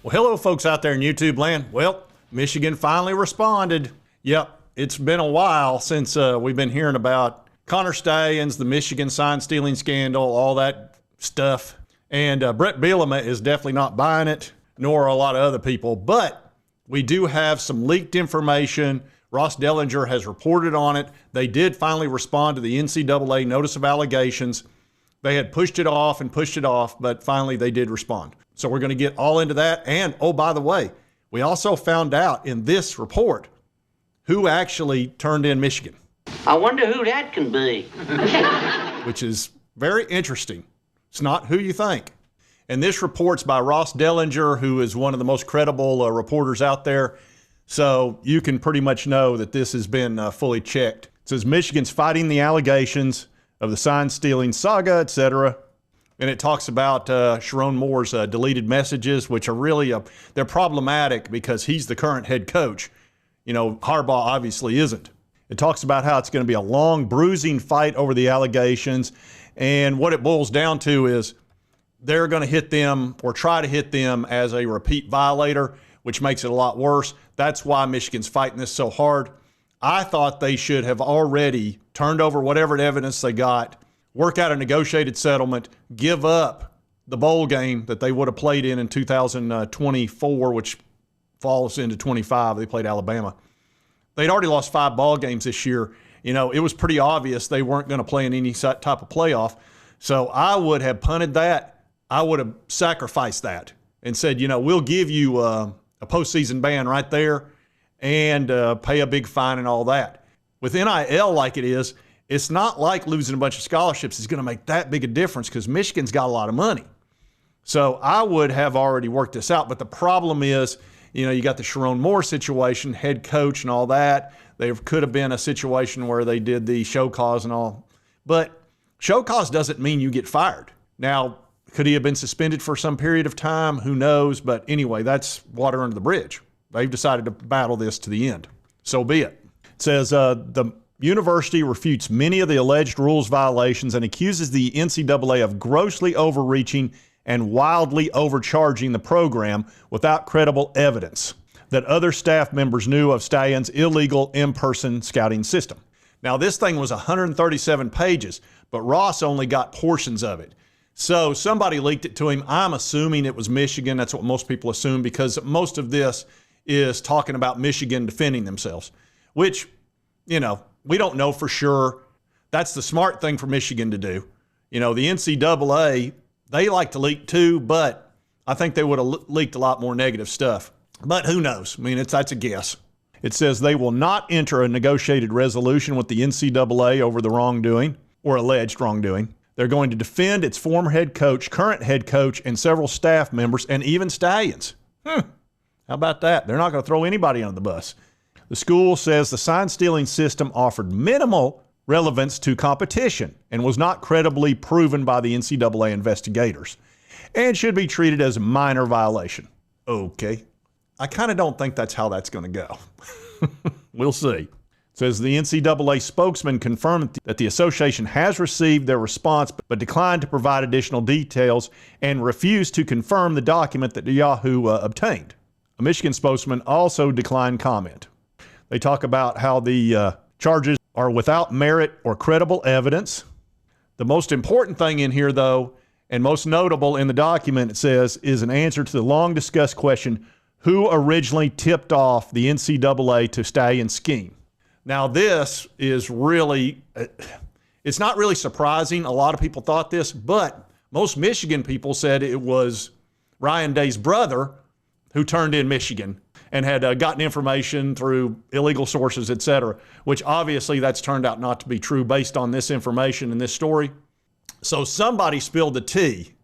Well, hello, folks out there in YouTube land. Well, Michigan finally responded. Yep, it's been a while since we've been hearing about Connor Stallions, the Michigan sign stealing scandal, all that stuff. And Brett Bielema is definitely not buying it, nor a lot of other people. But we do have some leaked information. Ross Dellinger has reported on it. They did finally respond to the NCAA notice of allegations. They had pushed it off, but finally they did respond. So we're going to get all into that. And, oh, by the way, we also found out in this report who actually turned in Michigan. I wonder who that can be. Which is very interesting. It's not who you think. And this report's by Ross Dellinger, who is one of the most credible reporters out there. So you can pretty much know that this has been fully checked. It says Michigan's fighting the allegations of the sign stealing saga, etc. And it talks about Sherrone Moore's deleted messages, which are really, they're problematic because he's the current head coach. You know, Harbaugh obviously isn't. It talks about how it's going to be a long, bruising fight over the allegations. And what it boils down to is they're going to hit them or try to hit them as a repeat violator, which makes it a lot worse. That's why Michigan's fighting this so hard. I thought they should have already turned over whatever evidence they got, work out a negotiated settlement, give up the bowl game that they would have played in 2024, which falls into 25. They played Alabama. They'd already lost 5 ball games this year. You know, it was pretty obvious they weren't going to play in any type of playoff. So I would have punted that. I would have sacrificed that and said, you know, we'll give you a postseason ban right there and pay a big fine and all that. With NIL like it is, it's not like losing a bunch of scholarships is going to make that big a difference because Michigan's got a lot of money. So I would have already worked this out. But the problem is, you know, you got the Sherrone Moore situation, head coach and all that. There could have been a situation where they did the show cause and all. But show cause doesn't mean you get fired. Now, could he have been suspended for some period of time? Who knows? But anyway, that's water under the bridge. They've decided to battle this to the end. So be it. It says the university refutes many of the alleged rules violations and accuses the NCAA of grossly overreaching and wildly overcharging the program without credible evidence that other staff members knew of Stalions' illegal in-person scouting system. Now, this thing was 137 pages, but Ross only got portions of it. So somebody leaked it to him. I'm assuming it was Michigan. That's what most people assume because most of this is talking about Michigan defending themselves, which, you know, we don't know for sure. That's the smart thing for Michigan to do. You know, the NCAA, they like to leak too, but I think they would have leaked a lot more negative stuff. But who knows? I mean, that's a guess. It says they will not enter a negotiated resolution with the NCAA over the wrongdoing or alleged wrongdoing. They're going to defend its former head coach, current head coach, and several staff members, and even Stallions. How about that? They're not going to throw anybody under the bus. The school says the sign-stealing system offered minimal relevance to competition and was not credibly proven by the NCAA investigators and should be treated as a minor violation. Okay. I kind of don't think that's how that's going to go. We'll see. It says the NCAA spokesman confirmed that the association has received their response but declined to provide additional details and refused to confirm the document that Yahoo obtained. A Michigan spokesman also declined comment. They talk about how the charges are without merit or credible evidence. The most important thing in here, though, and most notable in the document, it says, is an answer to the long-discussed question, who originally tipped off the NCAA to Stalions' scheme? Now, this is really, it's not really surprising. A lot of people thought this, but most Michigan people said it was Ryan Day's brother who turned in Michigan and had gotten information through illegal sources, et cetera, which obviously that's turned out not to be true based on this information in this story. So somebody spilled the tea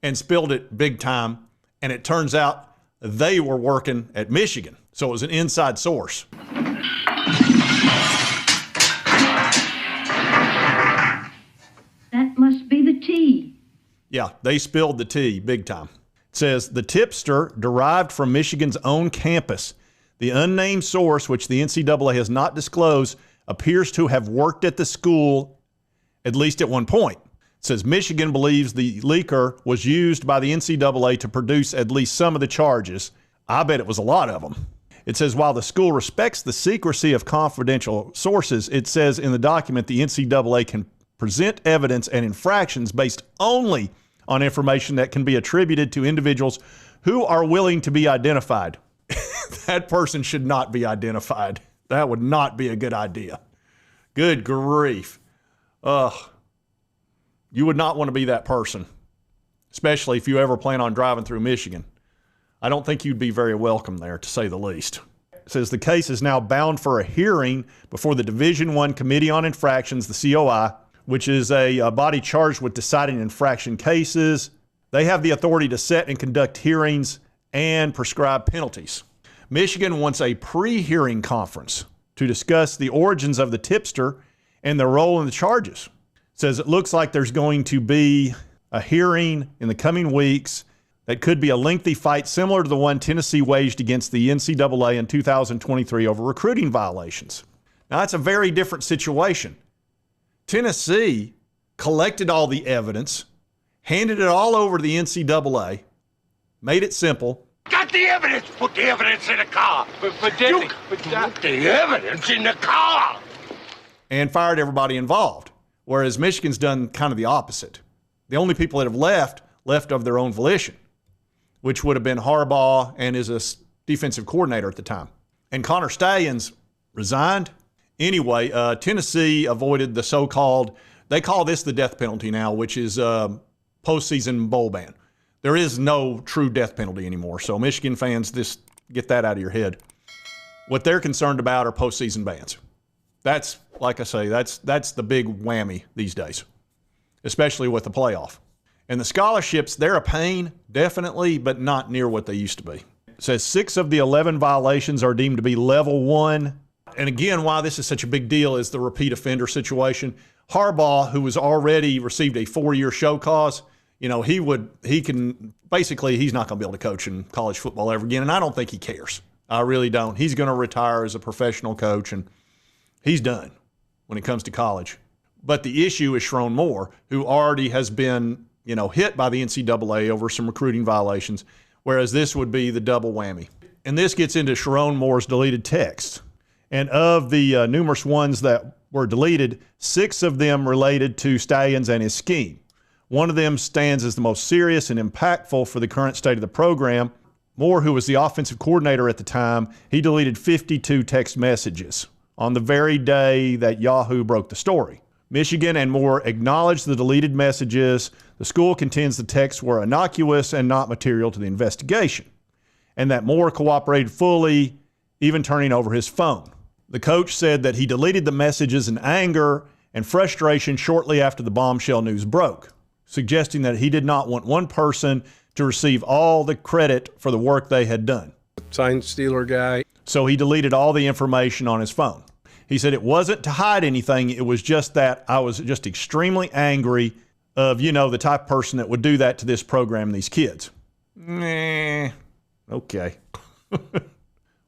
and spilled it big time, and it turns out they were working at Michigan. So it was an inside source. That must be the tea. Yeah, they spilled the tea big time. Says the tipster derived from Michigan's own campus. The unnamed source, which the NCAA has not disclosed, appears to have worked at the school at least at one point. It says Michigan believes the leaker was used by the NCAA to produce at least some of the charges. I bet it was a lot of them. It says while the school respects the secrecy of confidential sources, it says in the document the NCAA can present evidence and infractions based only on information that can be attributed to individuals who are willing to be identified. That person should not be identified. That would not be a good idea. Good grief. You would not want to be that person, especially if you ever plan on driving through Michigan. I don't think you'd be very welcome there, to say the least. It says the case is now bound for a hearing before the Division I Committee on Infractions, the COI, which is a body charged with deciding infraction cases. They have the authority to set and conduct hearings and prescribe penalties. Michigan wants a pre-hearing conference to discuss the origins of the tipster and their role in the charges. It says it looks like there's going to be a hearing in the coming weeks that could be a lengthy fight similar to the one Tennessee waged against the NCAA in 2023 over recruiting violations. Now, that's a very different situation. Tennessee collected all the evidence, handed it all over to the NCAA, made it simple. Got the evidence! Put the evidence in the car! But put the evidence in the car! And fired everybody involved. Whereas Michigan's done kind of the opposite. The only people that have left of their own volition, which would have been Harbaugh and his defensive coordinator at the time. And Connor Stalions resigned. Anyway, Tennessee avoided the so-called, they call this the death penalty now, which is postseason bowl ban. There is no true death penalty anymore. So Michigan fans, just get that out of your head. What they're concerned about are postseason bans. That's, like I say, that's the big whammy these days, especially with the playoff. And the scholarships, they're a pain, definitely, but not near what they used to be. It says 6 of the 11 violations are deemed to be level 1. And again, why this is such a big deal is the repeat offender situation. Harbaugh, who has already received a 4-year show cause, he's not going to be able to coach in college football ever again. And I don't think he cares. I really don't. He's going to retire as a professional coach, and he's done when it comes to college. But the issue is Sherrone Moore, who already has been, hit by the NCAA over some recruiting violations, whereas this would be the double whammy. And this gets into Sherrone Moore's deleted texts. And of the numerous ones that were deleted, 6 of them related to Stalions and his scheme. One of them stands as the most serious and impactful for the current state of the program. Moore, who was the offensive coordinator at the time, he deleted 52 text messages on the very day that Yahoo broke the story. Michigan and Moore acknowledged the deleted messages. The school contends the texts were innocuous and not material to the investigation, and that Moore cooperated fully, even turning over his phone. The coach said that he deleted the messages in anger and frustration shortly after the bombshell news broke, suggesting that he did not want one person to receive all the credit for the work they had done. Sign stealer guy. So he deleted all the information on his phone. He said it wasn't to hide anything. It was just that I was just extremely angry of, the type of person that would do that to this program and these kids. Okay.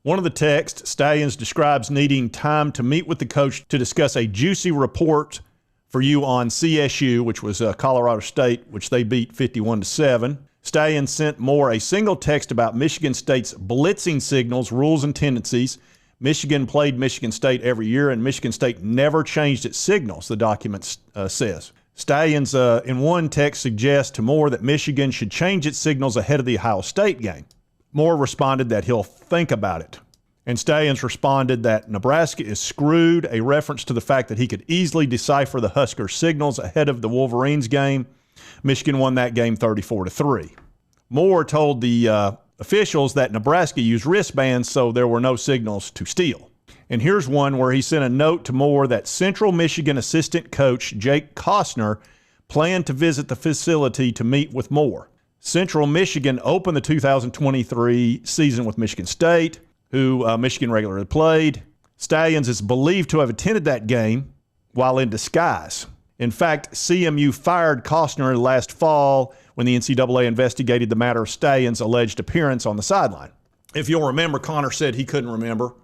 One of the texts, Stalions describes needing time to meet with the coach to discuss a juicy report for you on CSU, which was Colorado State, which they beat 51-7. Stalions sent Moore a single text about Michigan State's blitzing signals, rules, and tendencies. Michigan played Michigan State every year, and Michigan State never changed its signals, the document says. Stalions, in one text, suggests to Moore that Michigan should change its signals ahead of the Ohio State game. Moore responded that he'll think about it. And Stalions responded that Nebraska is screwed, a reference to the fact that he could easily decipher the Husker signals ahead of the Wolverines game. Michigan won that game 34-3. Moore told the officials that Nebraska used wristbands, so there were no signals to steal. And here's one where he sent a note to Moore that Central Michigan assistant coach Jake Costner planned to visit the facility to meet with Moore. Central Michigan opened the 2023 season with Michigan State, who Michigan regularly played. Stalions is believed to have attended that game while in disguise. In fact, CMU fired Costner last fall when the NCAA investigated the matter of Stalions' alleged appearance on the sideline. If you'll remember, Connor said he couldn't remember.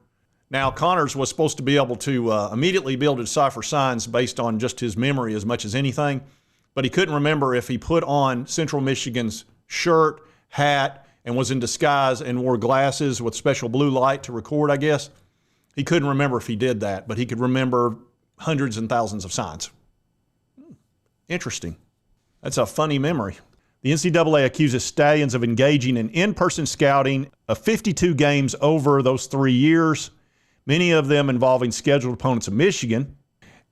Now, Connors was supposed to be able to immediately be able to decipher signs based on just his memory as much as anything. but he couldn't remember if he put on Central Michigan's shirt, hat, and was in disguise and wore glasses with special blue light to record, I guess. He couldn't remember if he did that, but he could remember hundreds and thousands of signs. Interesting. That's a funny memory. The NCAA accuses Stallions of engaging in in-person scouting of 52 games over those 3 years, many of them involving scheduled opponents of Michigan.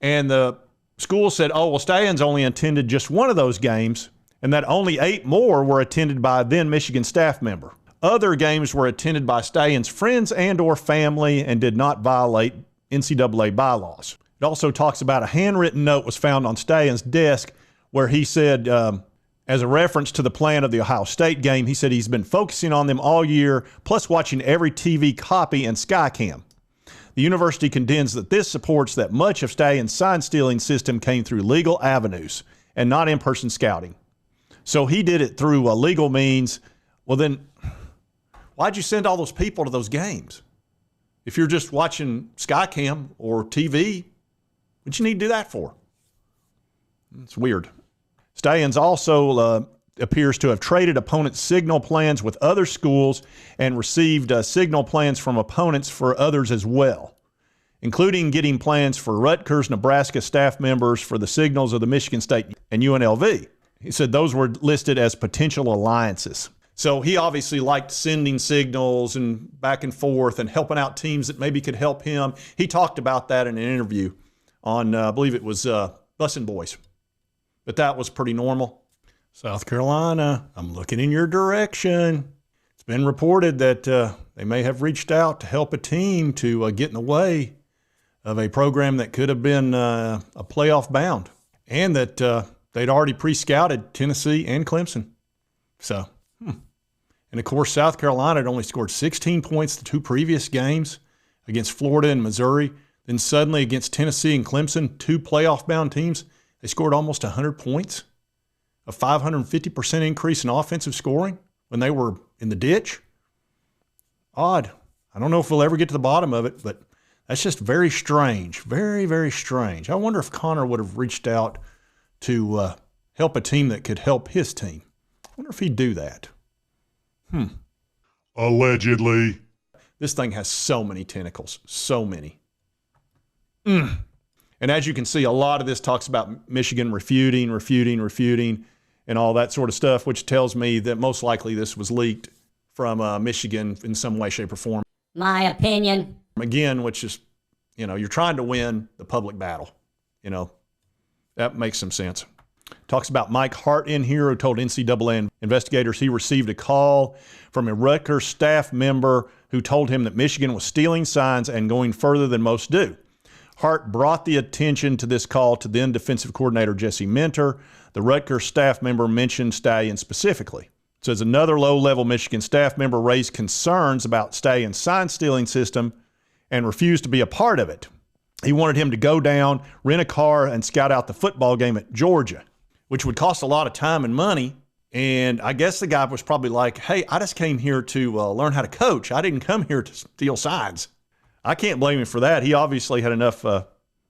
And the school said, oh, well, Stallions only attended just one of those games, and that only 8 more were attended by a then Michigan staff member. Other games were attended by Stallions' friends and or family and did not violate NCAA bylaws. It also talks about a handwritten note was found on Stallions' desk where he said, as a reference to the plan of the Ohio State game, he said he's been focusing on them all year, plus watching every TV copy and Skycam. The university contends that this supports that much of Stallions' sign-stealing system came through legal avenues and not in-person scouting. So he did it through legal means. Well, then why'd you send all those people to those games? If you're just watching Skycam or TV, what'd you need to do that for? It's weird. Stallions also appears to have traded opponents' signal plans with other schools and received signal plans from opponents for others as well, including getting plans for Rutgers, Nebraska staff members for the signals of the Michigan State and UNLV. He said those were listed as potential alliances. So he obviously liked sending signals and back and forth and helping out teams that maybe could help him. He talked about that in an interview on, I believe it was Bussin' Boys. But that was pretty normal. South Carolina, I'm looking in your direction. It's been reported that they may have reached out to help a team to get in the way of a program that could have been a playoff bound, and that they'd already pre-scouted Tennessee and Clemson. So, And of course, South Carolina had only scored 16 points the 2 previous games against Florida and Missouri. Then suddenly against Tennessee and Clemson, 2 playoff-bound teams, they scored almost 100 points, a 550% increase in offensive scoring when they were in the ditch. Odd. I don't know if we'll ever get to the bottom of it, but that's just very strange, very, very strange. I wonder if Connor would have reached out to help a team that could help his team. I wonder if he'd do that. Allegedly. This thing has so many tentacles, so many. And as you can see, a lot of this talks about Michigan refuting, and all that sort of stuff, which tells me that most likely this was leaked from Michigan in some way, shape, or form. My opinion. Again, which is, you're trying to win the public battle. That makes some sense. Talks about Mike Hart in here, who told NCAA investigators he received a call from a Rutgers staff member who told him that Michigan was stealing signs and going further than most do. Hart brought the attention to this call to then defensive coordinator Jesse Minter. The Rutgers staff member mentioned Stallions specifically. It says another low-level Michigan staff member raised concerns about Stallion's sign-stealing system and refused to be a part of it. He wanted him to go down, rent a car, and scout out the football game at Georgia, which would cost a lot of time and money. And I guess the guy was probably like, hey, I just came here to learn how to coach. I didn't come here to steal signs. I can't blame him for that. He obviously had enough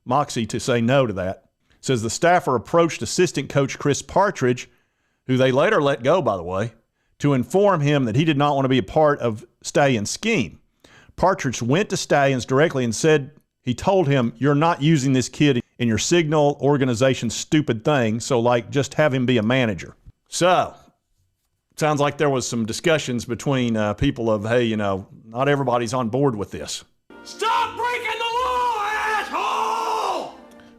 moxie to say no to that. It says the staffer approached assistant coach Chris Partridge, who they later let go, by the way, to inform him that he did not want to be a part of Stallion's scheme. Partridge went to Stallions directly and said he told him, you're not using this kid in your signal organization stupid thing, so just have him be a manager. So, sounds like there was some discussions between people of, hey, not everybody's on board with this. Stop breaking the law, asshole!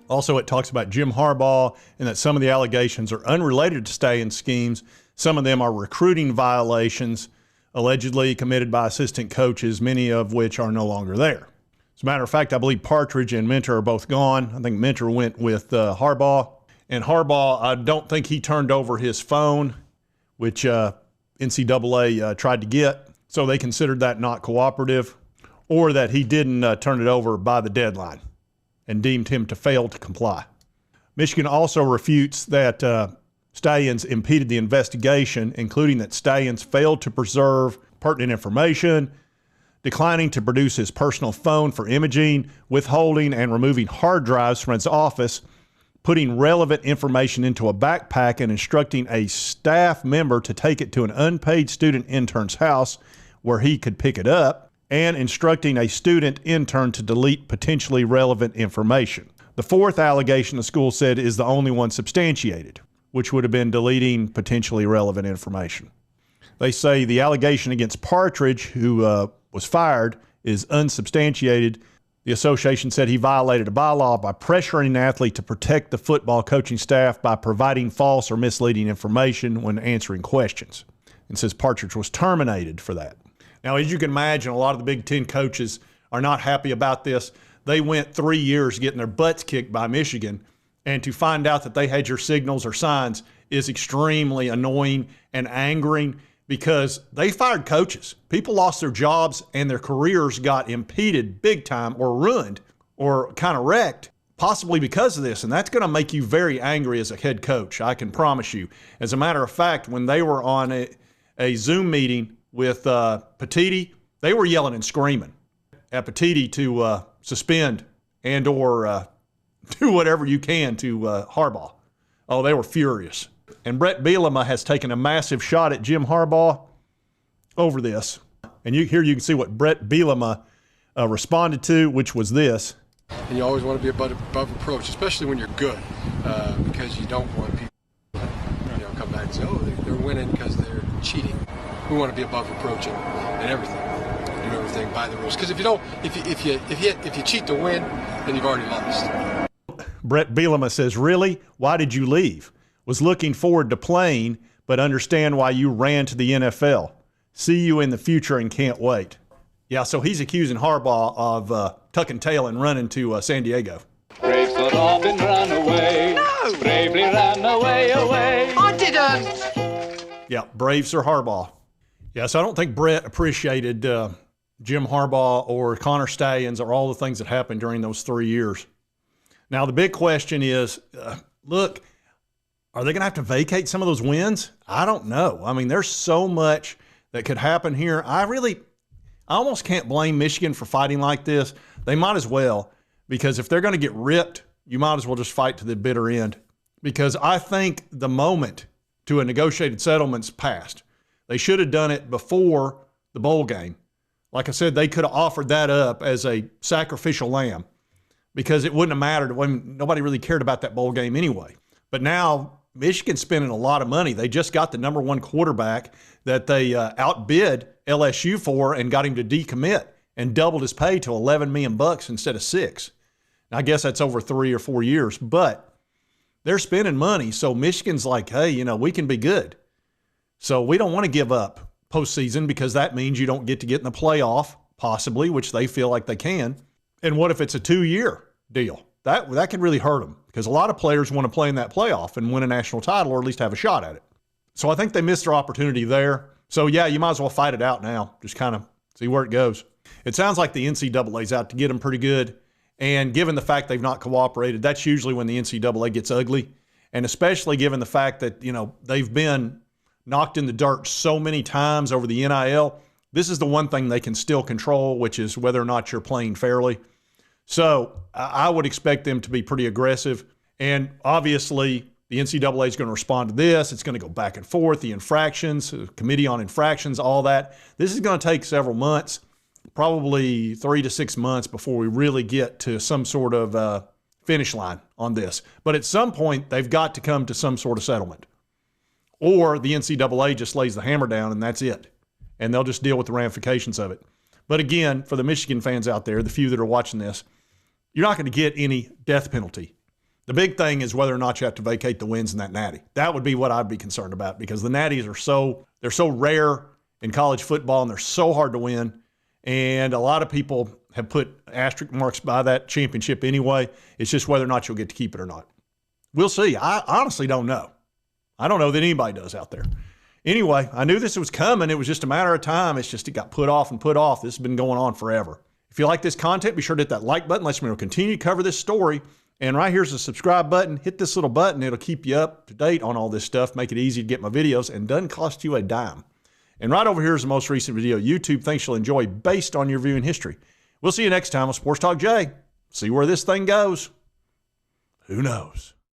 Also, it talks about Jim Harbaugh and that some of the allegations are unrelated to Stallions schemes. Some of them are recruiting violations allegedly committed by assistant coaches, many of which are no longer there. As a matter of fact, I believe Partridge and Minter are both gone. I think Minter went with Harbaugh. And Harbaugh, I don't think he turned over his phone, which NCAA tried to get. So they considered that not cooperative, or that he didn't turn it over by the deadline and deemed him to fail to comply. Michigan also refutes that Stallions impeded the investigation, including that Stallions failed to preserve pertinent information, declining to produce his personal phone for imaging, withholding and removing hard drives from his office, putting relevant information into a backpack and instructing a staff member to take it to an unpaid student intern's house where he could pick it up, and instructing a student intern to delete potentially relevant information. The fourth allegation the school said is the only one substantiated, which would have been deleting potentially relevant information. They say the allegation against Partridge, who was fired, is unsubstantiated. The association said he violated a bylaw by pressuring an athlete to protect the football coaching staff by providing false or misleading information when answering questions, and says Partridge was terminated for that. Now, as you can imagine, a lot of the Big Ten coaches are not happy about this. They went 3 years getting their butts kicked by Michigan, and to find out that they had your signals or signs is extremely annoying and angering, because they fired coaches. People lost their jobs and their careers got impeded big time or ruined or kind of wrecked, possibly because of this. And that's going to make you very angry as a head coach, I can promise you. As a matter of fact, when they were on a Zoom meeting with Petiti, they were yelling and screaming at Petiti to suspend and or do whatever you can to Harbaugh. Oh, they were furious. And Brett Bielema has taken a massive shot at Jim Harbaugh over this. And here you can see what Brett Bielema responded to, which was this. And you always want to be above reproach, especially when you're good, because you don't want people to come back and say, oh, they're winning because they're cheating. We want to be above reproach and everything. Do everything by the rules. Because if you don't, if you cheat to win, then you've already lost. Brett Bielema says, really? Why did you leave? Was looking forward to playing, but understand why you ran to the NFL. See you in the future and can't wait. Yeah, so he's accusing Harbaugh of tucking tail and running to San Diego. Brave Sir Robin ran away. No! Bravely ran away. I didn't. Yeah, brave Sir Harbaugh. Yeah, so I don't think Brett appreciated Jim Harbaugh or Connor Stallions or all the things that happened during those 3 years. Now, the big question is, look, are they going to have to vacate some of those wins? I don't know. I mean, there's so much that could happen here. I almost can't blame Michigan for fighting like this. They might as well, because if they're going to get ripped, you might as well just fight to the bitter end. Because I think the moment to a negotiated settlement's passed. They should have done it before the bowl game. Like I said, they could have offered that up as a sacrificial lamb, because it wouldn't have mattered when nobody really cared about that bowl game anyway. But now Michigan's spending a lot of money. They just got the #1 quarterback that they outbid LSU for and got him to decommit and doubled his pay to $11 million instead of $6 million. Now, I guess that's over 3 or 4 years, but they're spending money. So Michigan's like, hey, we can be good. So we don't want to give up postseason, because that means you don't get to get in the playoff, possibly, which they feel like they can. And what if it's a 2-year deal? That could really hurt them, because a lot of players want to play in that playoff and win a national title, or at least have a shot at it. So I think they missed their opportunity there. So, yeah, you might as well fight it out now. Just kind of see where it goes. It sounds like the NCAA's out to get them pretty good. And given the fact they've not cooperated, that's usually when the NCAA gets ugly. And especially given the fact that, they've been knocked in the dirt so many times over the NIL, this is the one thing they can still control, which is whether or not you're playing fairly. So I would expect them to be pretty aggressive. And obviously, the NCAA is going to respond to this. It's going to go back and forth, the infractions, committee on infractions, all that. This is going to take several months, probably 3 to 6 months before we really get to some sort of finish line on this. But at some point, they've got to come to some sort of settlement. Or the NCAA just lays the hammer down and that's it. And they'll just deal with the ramifications of it. But again, for the Michigan fans out there, the few that are watching this, you're not going to get any death penalty. The big thing is whether or not you have to vacate the wins in that natty. That would be what I'd be concerned about, because the natties are they're so rare in college football and they're so hard to win. And a lot of people have put asterisk marks by that championship anyway. It's just whether or not you'll get to keep it or not. We'll see. I honestly don't know. I don't know that anybody does out there. Anyway, I knew this was coming. It was just a matter of time. It's just it got put off and put off. This has been going on forever. If you like this content, be sure to hit that like button. Let's continue to cover this story. And right here's the subscribe button. Hit this little button. It'll keep you up to date on all this stuff, make it easy to get my videos, and doesn't cost you a dime. And right over here is the most recent video YouTube thinks you'll enjoy based on your viewing history. We'll see you next time on Sports Talk Jay. See where this thing goes. Who knows?